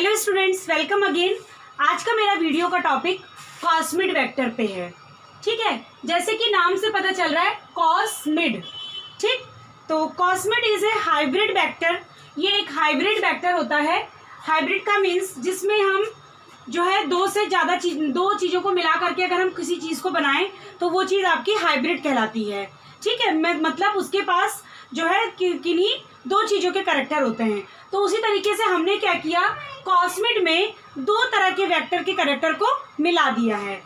Hello students, welcome again. आज का मेरा वीडियो का टॉपिक कॉस्मिड वेक्टर पे है। ठीक है, जैसे कि नाम से पता चल रहा है कॉस्मिड। ठीक, तो cosmid is a hybrid vector. ये एक हाइब्रिड वेक्टर होता है। हाइब्रिड का मीन्स जिसमें हम जो है दो से ज़्यादा दो चीज़ों को मिला करके अगर हम किसी चीज़ को बनाएं तो वो चीज़ आपकी हाइब्रिड कहलाती है। ठीक है, मतलब उसके पास जो है किन्हीं दो चीज़ों के कैरेक्टर होते हैं। तो उसी तरीके से हमने क्या किया, कॉस्मिड में दो तरह के वेक्टर के कैरेक्टर को मिला दिया है।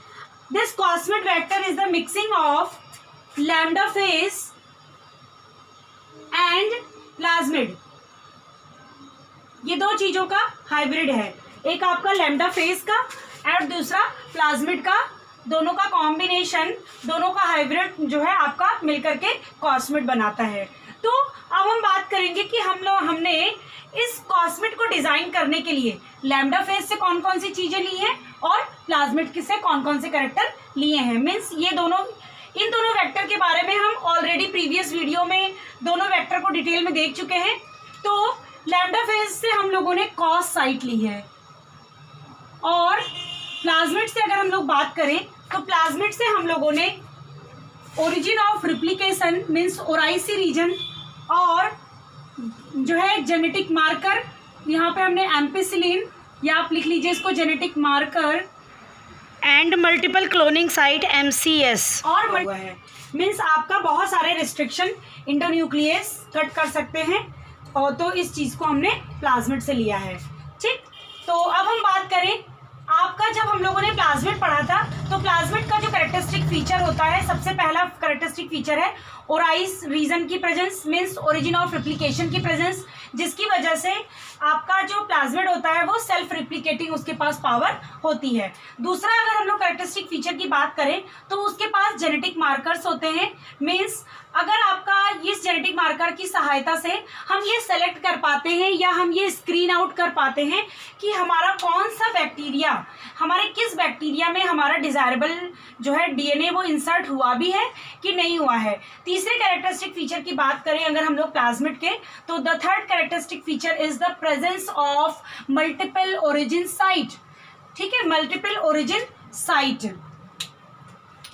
This cosmid vector is the mixing of lambda face and plasmid. ये दो चीज़ों का हाइब्रिड है, एक आपका लैम्डा फेस का और दूसरा प्लाज्मिड का। दोनों का कॉम्बिनेशन, दोनों का हाइब्रिड जो है आपका मिलकर के कॉस्मिड बनाता है। तो अब हम बात करेंगे कि हमने इस कॉस्मिड को डिजाइन करने के लिए लैम्डा फेस से कौन कौन सी चीजें ली हैं और प्लाज्मिड से कौन कौन से कैरेक्टर लिए हैं। मीन्स इन दोनों वेक्टर के बारे में हम ऑलरेडी प्रीवियस वीडियो में दोनों वेक्टर को डिटेल में देख चुके हैं। तो लैम्डा फेस से हम लोगों ने कॉस साइट ली है और प्लाज्मिड से अगर हम लोग बात करें तो प्लाज्मिड से हम लोगों ने origin of replication means ori C region और जो है जेनेटिक मार्कर, यहाँ पे हमने एम्पिसिलिन या आप लिख लीजिए इसको genetic marker and multiple cloning site MCS और है। मीन्स आपका बहुत सारे रिस्ट्रिक्शन इंडोन्यूक्लियस कट कर सकते हैं और तो इस चीज़ को हमने प्लाज्मिड से लिया है। ठीक, तो अब हम बात करें आपका, जब हम लोगों ने प्लाज्मिड पढ़ा था तो प्लाज्मिड का जो कैरेक्टरिस्टिक फीचर होता है, सबसे पहला कैरेक्टरिस्टिक फीचर है ओराइस रीजन की presence means origin of replication की प्रेजेंस, जिसकी वजह से आपका जो प्लाज्मिड होता है वो सेल्फ रिप्लिकेटिंग उसके पास पावर होती है। दूसरा, अगर हम लोग कैरेक्टरिस्टिक फीचर की बात करें तो उसके पास जेनेटिक मार्कर्स होते हैं। मीन्स अगर आपका इस जेनेटिक मार्कर की सहायता से हम ये सेलेक्ट कर पाते हैं या हम ये स्क्रीन आउट कर पाते हैं कि हमारा कौन सा बैक्टीरिया, हमारे किस बैक्टीरिया में हमारा डिजायरेबल जो है DNA वो इंसर्ट हुआ भी है कि नहीं हुआ है। तीसरे कैरेक्टरिस्टिक फीचर की बात करें अगर हम लोग प्लाज्मिड के, तो the third characteristic feature is the presence of multiple origin site. ठीक है, multiple origin site.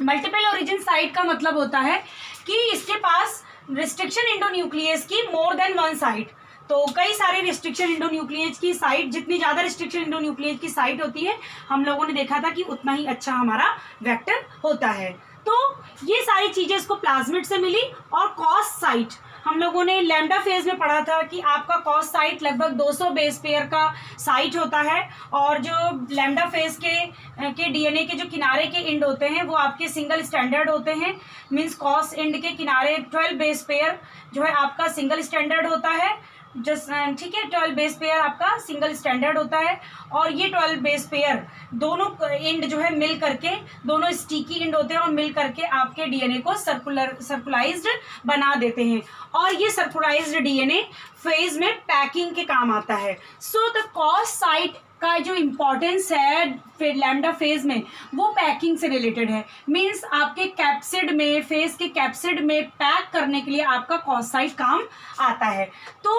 Multiple origin site का मतलब होता है कि इसके पास रिस्ट्रिक्शन इंडोन्यूक्लियस की मोर देन वन साइट। तो कई सारे रिस्ट्रिक्शन इंडोन्यूक्लियस की साइट, जितनी ज़्यादा रिस्ट्रिक्शन इंडोन्यूक्लियस की साइट होती है हम लोगों ने देखा था कि उतना ही अच्छा हमारा वेक्टर होता है। तो ये सारी चीज़ें इसको प्लाज्मिड से मिली। और कॉस साइट हम लोगों ने लैम्डा फेज में पढ़ा था कि आपका कॉस साइट लगभग 200 बेस पेयर का साइट होता है और जो लैम्डा फेज के DNA के जो किनारे के एंड होते हैं वो आपके सिंगल स्टैंडर्ड होते हैं। मीन्स कॉस एंड के किनारे 12 बेस पेयर जो है आपका सिंगल स्टैंडर्ड होता है। ठीक है, 12 बेस पेयर आपका सिंगल स्टैंडर्ड होता है और ये 12 बेस पेयर दोनों एंड जो है मिल करके, दोनों स्टिकी एंड होते हैं और मिल करके आपके DNA को सर्कुलाइज्ड बना देते हैं और ये सर्कुलाइज्ड DNA फेज में पैकिंग के काम आता है। सो द कॉस साइट का जो इम्पोर्टेंस है फिर लैम्डा फेज में वो पैकिंग से रिलेटेड है। मीन्स आपके कैप्सिड में, फेज के कैप्सिड में पैक करने के लिए आपका कॉस साइट काम आता है। तो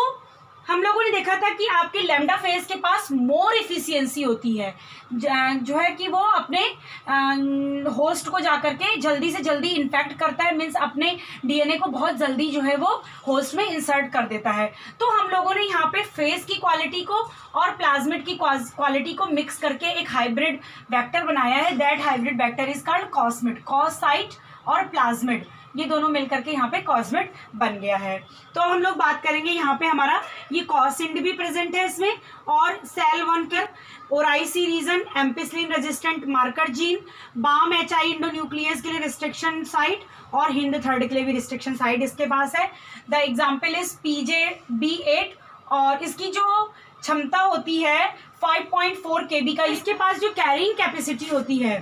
हम लोगों ने देखा था कि आपके लैम्डा फेज के पास मोर इफिशियंसी होती है, जो है कि वो अपने होस्ट को जाकर के जल्दी से जल्दी इन्फेक्ट करता है। मीन्स अपने DNA को बहुत जल्दी जो है वो होस्ट में इंसर्ट कर देता है। तो हम लोगों ने यहाँ पे फेज की क्वालिटी को और प्लाज्मिड की क्वालिटी को मिक्स करके एक हाइब्रिड वेक्टर बनाया है। That hybrid vector is called cosmid. Cos site और प्लाज्मिड ये दोनों मिलकर के यहाँ पे कॉस्मिड बन गया है। तो हम लोग बात करेंगे यहाँ पे हमारा ये कॉसिंड भी प्रेजेंट है इसमें और सेल 1 के ori C region, ampicillin resistant marker gene, Bam HI endonuclease के लिए रिस्ट्रिक्शन साइट और हिंद थर्ड के लिए भी रिस्ट्रिक्शन साइट इसके पास है। द एग्जाम्पल इज PJB8 और इसकी जो क्षमता होती है 5.4 KB का। इसके पास जो कैरिंग कैपेसिटी होती है,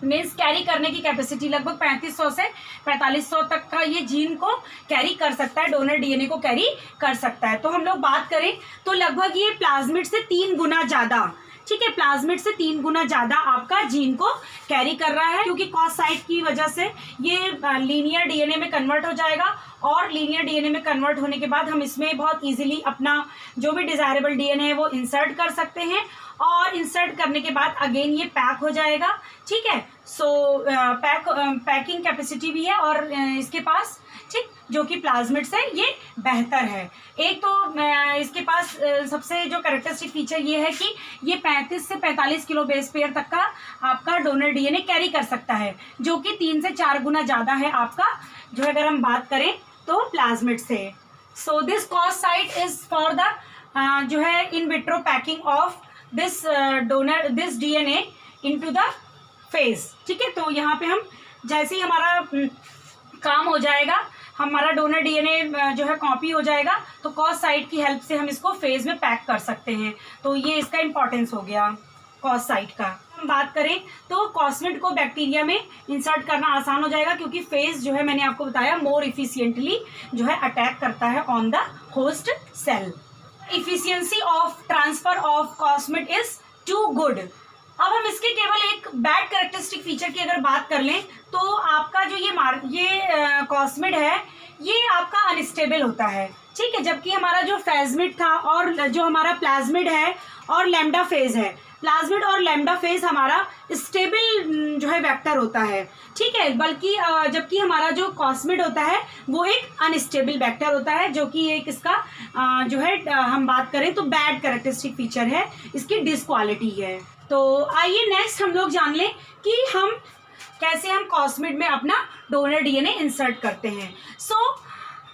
मीन्स कैरी करने की कैपेसिटी लगभग 3500 से 4500 तक का ये जीन को कैरी कर सकता है, डोनर DNA को कैरी कर सकता है। तो हम लोग बात करें तो लगभग ये प्लाज्मिड से 3 गुना ज़्यादा, ठीक है, प्लाज्मिड से 3 गुना ज़्यादा आपका जीन को कैरी कर रहा है, क्योंकि कॉस साइट की वजह से ये लीनियर डीएनए में कन्वर्ट हो जाएगा और लीनियर डीएनए में कन्वर्ट होने के बाद हम इसमें बहुत इजीली अपना जो भी डिज़ायरेबल डीएनए है वो इंसर्ट कर सकते हैं और इंसर्ट करने के बाद अगेन ये पैक हो जाएगा। ठीक है, सो पैकिंग कैपेसिटी भी है और इसके पास, ठीक, जो कि प्लाज्मिड से ये बेहतर है। एक तो इसके पास सबसे जो कैरेक्टरिस्टिक फीचर ये है कि ये 35 से 45 किलो बेस पेयर तक का आपका डोनर डीएनए कैरी कर सकता है, जो कि 3 से 4 गुना ज़्यादा है आपका, जो अगर हम बात करें तो प्लाज्मिड से। So this cos site is for the जो है in vitro packing of this DNA into the phase. ठीक है, तो यहाँ पे हम जैसे ही हमारा काम हो जाएगा, हमारा डोनर डीएनए जो है कॉपी हो जाएगा, तो कॉस साइट की हेल्प से हम इसको फेज में पैक कर सकते हैं। तो ये इसका इंपॉर्टेंस हो गया कॉस साइट का। हम बात करें तो कॉस्मिड को बैक्टीरिया में इंसर्ट करना आसान हो जाएगा, क्योंकि फेज जो है मैंने आपको बताया मोर इफिशिएंटली जो है अटैक करता है on the host cell. Efficiency of transfer of cosmid is too good. अब हम इसके केवल एक बैड कैरेक्टरिस्टिक फीचर की अगर बात कर लें तो आपका जो ये कॉस्मिड है ये आपका अनस्टेबल होता है। ठीक है, जबकि हमारा जो फेजमिड था और जो हमारा प्लाज्मिड है और लैम्डा फेज है, प्लाज्मिड और लैम्डा फेज हमारा स्टेबल जो है वेक्टर होता है। ठीक है, बल्कि जबकि हमारा जो कॉस्मिड होता है वो एक अनस्टेबल वेक्टर होता है, जो कि एक इसका जो है हम बात करें तो बैड कैरेक्टरिस्टिक फीचर है, इसकी डिसक्वालिटी है। तो आइए नेक्स्ट हम लोग जान लें कि हम कैसे हम कॉस्मिड में अपना डोनर डीएनए इंसर्ट करते हैं। सो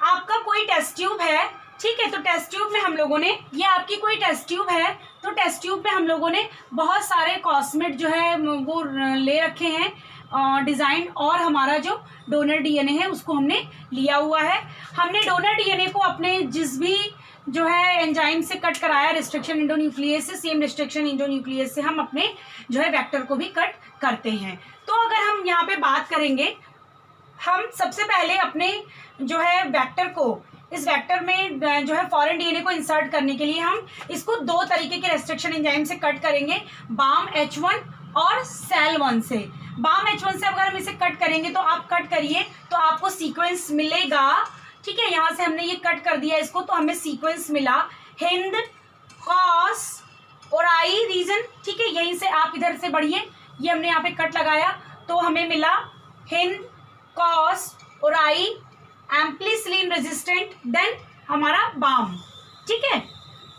आपका कोई टेस्ट ट्यूब है, ठीक है, तो टेस्ट ट्यूब में हम लोगों ने, ये आपकी कोई टेस्ट ट्यूब है, तो टेस्ट ट्यूब में हम लोगों ने बहुत सारे कॉस्मिड जो है वो ले रखे हैं डिज़ाइन, और हमारा जो डोनर डीएनए है उसको हमने लिया हुआ है। हमने डोनर डीएनए को अपने जिस भी जो है एंजाइम से कट कराया, रिस्ट्रिक्शन एंडोन्यूक्लियस से, सेम रिस्ट्रिक्शन एंडोन्यूक्लियस से हम अपने जो है वेक्टर को भी कट करते हैं। तो अगर हम यहाँ पे बात करेंगे, हम सबसे पहले अपने जो है वेक्टर को, इस वेक्टर में जो है फॉरेन डीएनए को इंसर्ट करने के लिए हम इसको 2 तरीके के रेस्ट्रिक्शन एंजाइम से कट करेंगे, बाम H1 और सेल 1 से। बाम H1 से अगर हम इसे कट करेंगे तो आप कट करिए तो आपको सीक्वेंस मिलेगा। ठीक है, यहाँ से हमने ये कट कर दिया इसको, तो हमें सीक्वेंस मिला हिंद, कॉस और आई रीजन। ठीक है, यहीं से आप इधर से बढ़िए, ये हमने यहाँ पे कट लगाया तो हमें मिला हिंद, कॉस और आई, एम्प्लिसिलिन रेजिस्टेंट, देन हमारा बाम। ठीक है,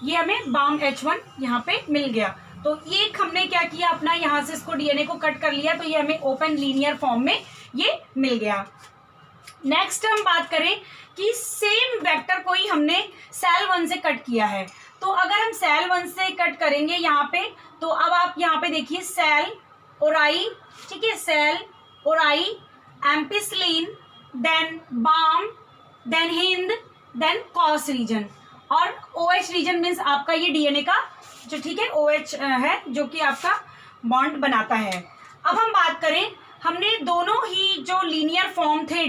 ये हमें बाम H1 यहाँ पे मिल गया। तो ये हमने क्या किया, अपना यहाँ से इसको डीएनए को कट कर लिया, तो ये हमें ओपन लीनियर फॉर्म में ये मिल गया। नेक्स्ट हम बात करें कि सेम वेक्टर को ही हमने सेल 1 से कट किया है, तो अगर हम सेल 1 से कट करेंगे यहाँ पे, तो अब आप यहाँ पे देखिए सेल और आई, ठीक है, सेल और I, ampicillin, then Bam, then Hind, then cos region, और OH रीजन मीन्स आपका ये डीएनए का जो, ठीक है, OH है जो कि आपका बॉन्ड बनाता है। अब हम बात करें, हमने दोनों ही जो लीनियर फॉर्म थे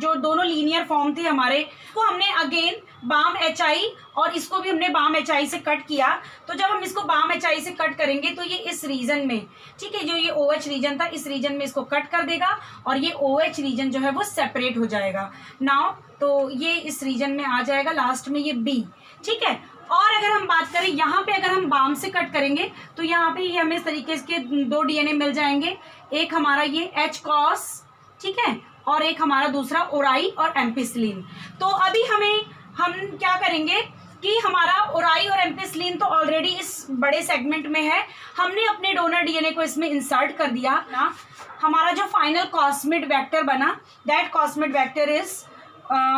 जो दोनों लीनियर फॉर्म थे हमारे, को हमने अगेन बाम HI और इसको भी हमने बाम HI से कट किया। तो जब हम इसको बाम HI से कट करेंगे तो ये इस रीजन में, ठीक है, जो ये OH रीजन था इस रीजन में इसको कट कर देगा और ये OH रीजन जो है वो सेपरेट हो जाएगा नाउ, तो ये इस रीजन में आ जाएगा, लास्ट में ये B। ठीक है, और अगर हम बात करें यहाँ पे, अगर हम बाम से कट करेंगे तो यहाँ पे ये हमें इस तरीके के 2 डीएनए मिल जाएंगे, एक हमारा ये H कॉस, ठीक है, और एक हमारा दूसरा ओराई और एम्पिसिलिन। तो अभी हम क्या करेंगे कि हमारा ओराई और एम्पिसिलिन तो ऑलरेडी इस बड़े सेगमेंट में है, हमने अपने डोनर डीएनए को इसमें इंसर्ट कर दिया ना। हमारा जो फाइनल कॉस्मिड वेक्टर बना, that cosmid vector is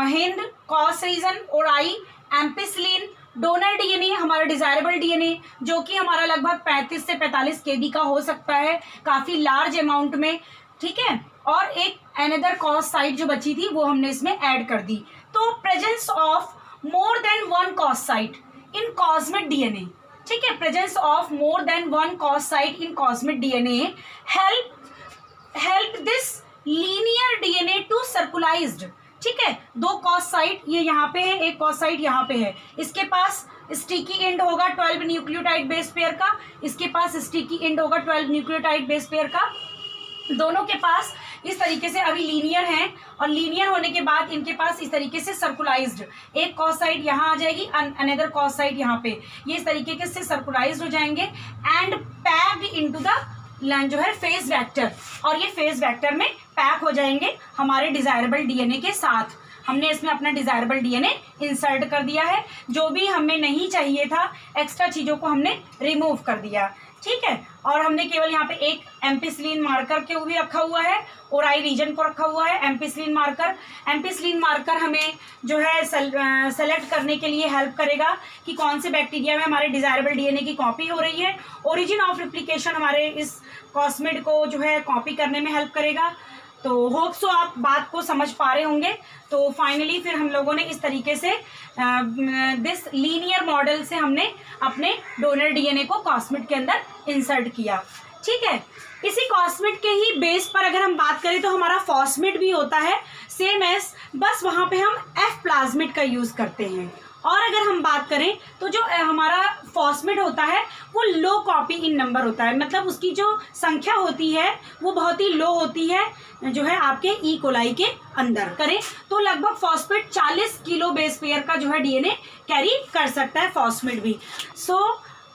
Hind, cos region, ori, ampicillin, donor DNA हमारा डिजायरेबल डीएनए जो कि हमारा लगभग 35 से 45 केबी का हो सकता है, काफ़ी लार्ज अमाउंट में। ठीक है, और एक अनदर कॉस साइट जो बची थी वो हमने इसमें ऐड कर दी। तो presence of more than 1 cos site in cosmid DNA, ठीक है, presence of more than 1 cos site in cosmid DNA help this linear DNA to circularized. ठीक है, 2 कॉस साइट ये यहाँ पे है, एक कॉस साइट यहाँ पे है, इसके पास स्टिकी एंड होगा 12 न्यूक्लियोटाइड बेस पेयर का, इसके पास स्टिकी एंड होगा 12 न्यूक्लियोटाइड बेस पेयर का। दोनों के पास इस तरीके से अभी लीनियर हैं, और लीनियर होने के बाद इनके पास इस तरीके से सर्कुलाइज्ड, एक कॉस साइड यहाँ आ जाएगी, अनदर कॉस साइड यहाँ पे, ये इस तरीके से सर्कुलाइज्ड हो जाएंगे एंड पैक्ड इनटू द जो है फेज वेक्टर, और ये फेज वेक्टर में पैक हो जाएंगे हमारे डिजायरेबल डीएनए के साथ। हमने इसमें अपना डिजायरेबल डीएनए इंसर्ट कर दिया है, जो भी हमें नहीं चाहिए था एक्स्ट्रा चीज़ों को हमने रिमूव कर दिया, ठीक है। और हमने केवल यहाँ पे एक एम्पिसिलिन मार्कर के भी रखा हुआ है, ओराई रीजन को रखा हुआ है एम्पिसिलिन मार्कर। एम्पिसिलिन मार्कर हमें जो है सेलेक्ट करने के लिए हेल्प करेगा कि कौन से बैक्टीरिया में हमारे डिजायरेबल डीएनए की कॉपी हो रही है। ओरिजिन ऑफ रिप्लिकेशन हमारे इस कॉस्मिड को जो है कॉपी करने में हेल्प करेगा। तो होप सो आप बात को समझ पा रहे होंगे। तो फाइनली फिर हम लोगों ने इस तरीके से दिस लीनियर मॉडल से हमने अपने डोनर डीएनए को कॉस्मिड के अंदर इंसर्ट किया, ठीक है। इसी कॉस्मिड के ही बेस पर अगर हम बात करें तो हमारा फॉस्मिड भी होता है सेम एज, बस वहाँ पे हम एफ प्लाज्मिड का यूज़ करते हैं। और अगर हम बात करें तो जो हमारा फॉस्मिड होता है वो लो कॉपी इन नंबर होता है, मतलब उसकी जो संख्या होती है वो बहुत ही लो होती है जो है आपके ई कोलाई के अंदर। करें तो लगभग फॉस्फेट 40 किलो बेस पेयर का जो है डीएनए कैरी कर सकता है फॉस्मिड भी। सो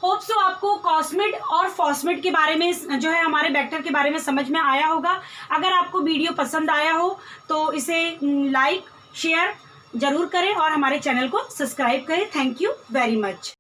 होप सो आपको कॉस्मिड और फॉस्मिड के बारे में जो है हमारे वेक्टर के बारे में समझ में आया होगा। अगर आपको वीडियो पसंद आया हो तो इसे लाइक शेयर जरूर करें और हमारे चैनल को सब्सक्राइब करें। Thank you very much.